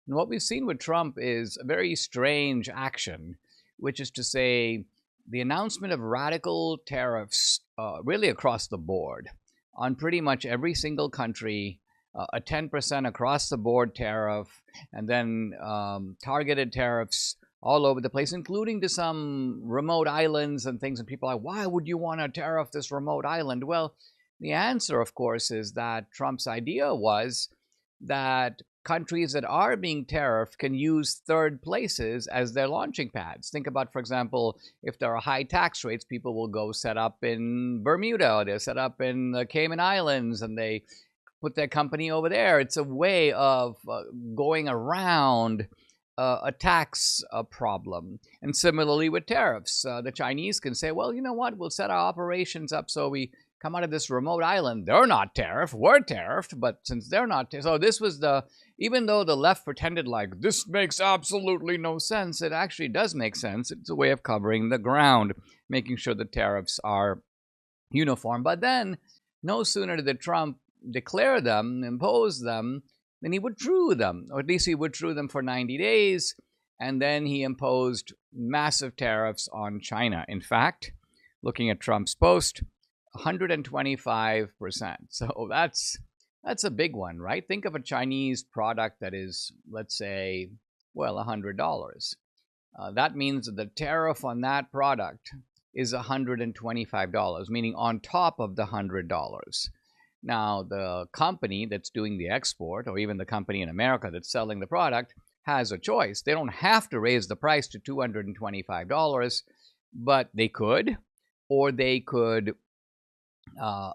And what we've seen with Trump is a very strange action, which is to say, the announcement of radical tariffs really across the board on pretty much every single country, a 10% across the board tariff, and then targeted tariffs all over the place, including to some remote islands and things. And people are like, why would you want to tariff this remote island? Well, the answer, of course, is that Trump's idea was that countries that are being tariffed can use third places as their launching pads. Think about, for example, if there are high tax rates, people will go set up in Bermuda, or they'll set up in the Cayman Islands, and they put their company over there. It's a way of going around a tax problem. And similarly with tariffs, the Chinese can say, well, you know what, we'll set our operations up so we come out of this remote island. They're not tariffed, we're tariffed, but since they're not, so this was even though the left pretended like this makes absolutely no sense, it actually does make sense. It's a way of covering the ground, making sure the tariffs are uniform. But then, no sooner did Trump declare them, impose them, then he withdrew them, or at least he withdrew them for 90 days, and then he imposed massive tariffs on China. In fact, looking at Trump's post, 125%. So that's a big one, right? Think of a Chinese product that is, let's say, well, $100. That means that the tariff on that product is $125, meaning on top of the $100. Now, the company that's doing the export, or even the company in America that's selling the product, has a choice. They don't have to raise the price to $225, but they could, or they could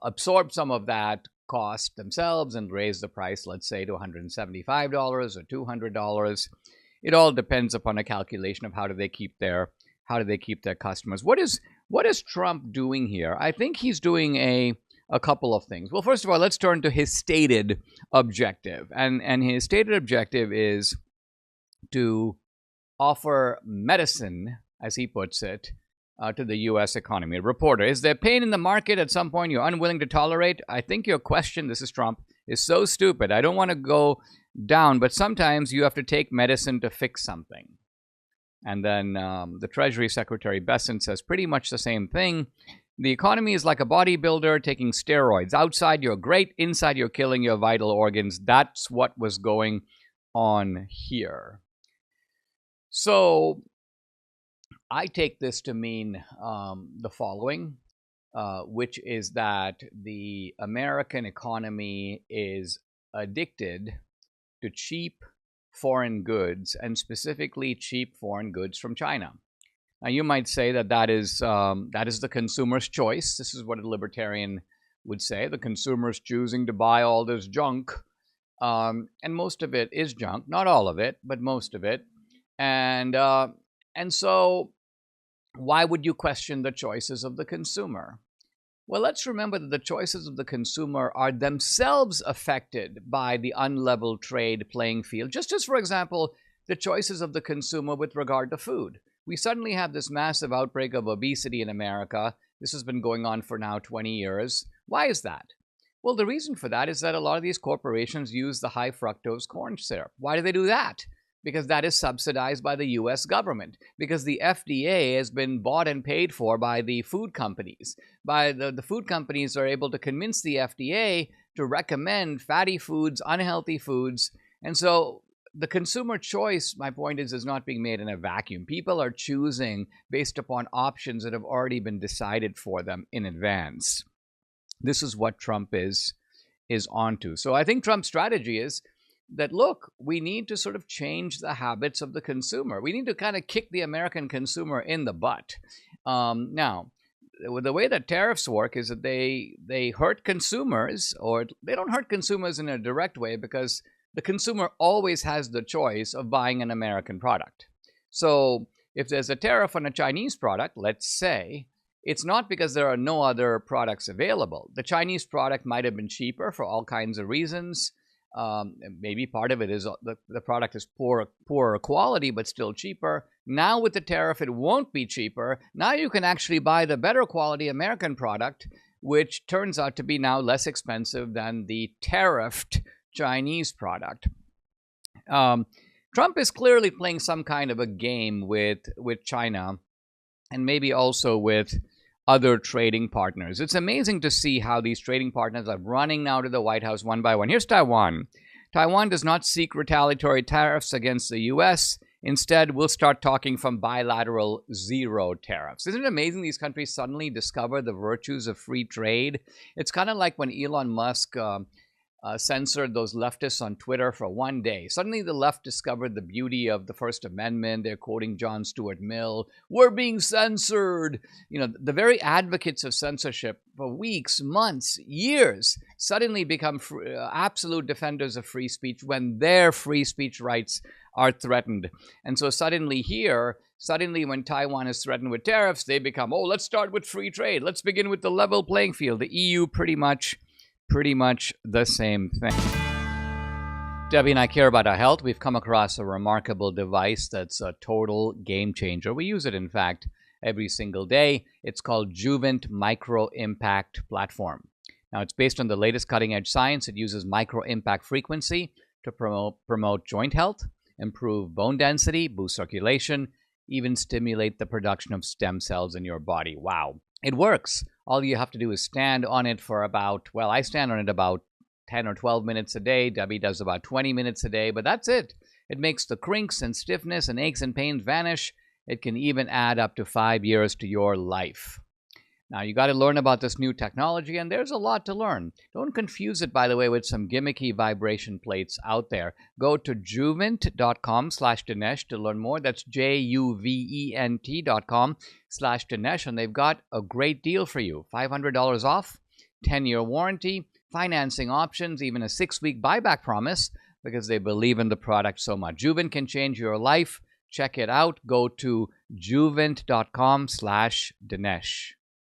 absorb some of that cost themselves and raise the price, let's say, to $175 or $200. It all depends upon a calculation of how do they keep their customers. What is Trump doing here? I think he's doing a couple of things. Well, first of all, let's turn to his stated objective. And his stated objective is to offer medicine, as he puts it, to the U.S. economy. A reporter, is there pain in the market at some point you're unwilling to tolerate? I think your question, this is Trump, is so stupid. I don't want to go down, but sometimes you have to take medicine to fix something. And then the Treasury Secretary Besant says pretty much the same thing. The economy is like a bodybuilder taking steroids. Outside, you're great. Inside, you're killing your vital organs. That's what was going on here. So I take this to mean the following, which is that the American economy is addicted to cheap foreign goods, and specifically cheap foreign goods from China. Now, you might say that is the consumer's choice. This is what a libertarian would say. The consumer's choosing to buy all this junk, and most of it is junk. Not all of it, but most of it. And so, why would you question the choices of the consumer? Well, let's remember that the choices of the consumer are themselves affected by the unlevel trade playing field, just as, for example, the choices of the consumer with regard to food. We suddenly have this massive outbreak of obesity in America. This has been going on for now 20 years. Why is that? Well, the reason for that is that a lot of these corporations use the high fructose corn syrup. Why do they do that? Because that is subsidized by the U.S. government. Because the FDA has been bought and paid for by the food companies. The food companies are able to convince the FDA to recommend fatty foods, unhealthy foods. And so the consumer choice, my point is not being made in a vacuum. People are choosing based upon options that have already been decided for them in advance. This is what Trump is onto. So I think Trump's strategy is that, look, we need to sort of change the habits of the consumer. We need to kind of kick the American consumer in the butt. Now, the way that tariffs work is that they hurt consumers, or they don't hurt consumers in a direct way, because the consumer always has the choice of buying an American product. So if there's a tariff on a Chinese product, let's say, it's not because there are no other products available. The Chinese product might have been cheaper for all kinds of reasons. Maybe part of it is the product is poorer quality, but still cheaper. Now with the tariff, it won't be cheaper. Now you can actually buy the better quality American product, which turns out to be now less expensive than the tariffed Chinese product. Trump is clearly playing some kind of a game with China and maybe also with other trading partners. It's amazing to see how these trading partners are running now to the White House one by one. Here's Taiwan. Taiwan does not seek retaliatory tariffs against the U.S. Instead, we'll start talking from bilateral zero tariffs. Isn't it amazing these countries suddenly discover the virtues of free trade? It's kind of like when Elon Musk censored those leftists on Twitter for one day. Suddenly the left discovered the beauty of the First Amendment. They're quoting John Stuart Mill. We're being censored. You know, the very advocates of censorship for weeks, months, years suddenly become absolute defenders of free speech when their free speech rights are threatened. And so suddenly when Taiwan is threatened with tariffs, they become, oh, let's start with free trade. Let's begin with the level playing field. The EU pretty much the same thing. Debbie and I care about our health. We've come across a remarkable device that's a total game changer. We use it, in fact, every single day. It's called Juvent Micro Impact Platform. Now, it's based on the latest cutting-edge science. It uses micro impact frequency to promote joint health, improve bone density, boost circulation, even stimulate the production of stem cells in your body. Wow. It works. All you have to do is stand on it for I stand on it about 10 or 12 minutes a day. Debbie does about 20 minutes a day, but that's it. It makes the crinks and stiffness and aches and pains vanish. It can even add up to 5 years to your life. Now, you got to learn about this new technology, and there's a lot to learn. Don't confuse it, by the way, with some gimmicky vibration plates out there. Go to juvent.com/Dinesh to learn more. That's juvent.com/Dinesh, and they've got a great deal for you. $500 off, 10-year warranty, financing options, even a 6-week buyback promise, because they believe in the product so much. Juvent can change your life. Check it out. Go to juvent.com/Dinesh.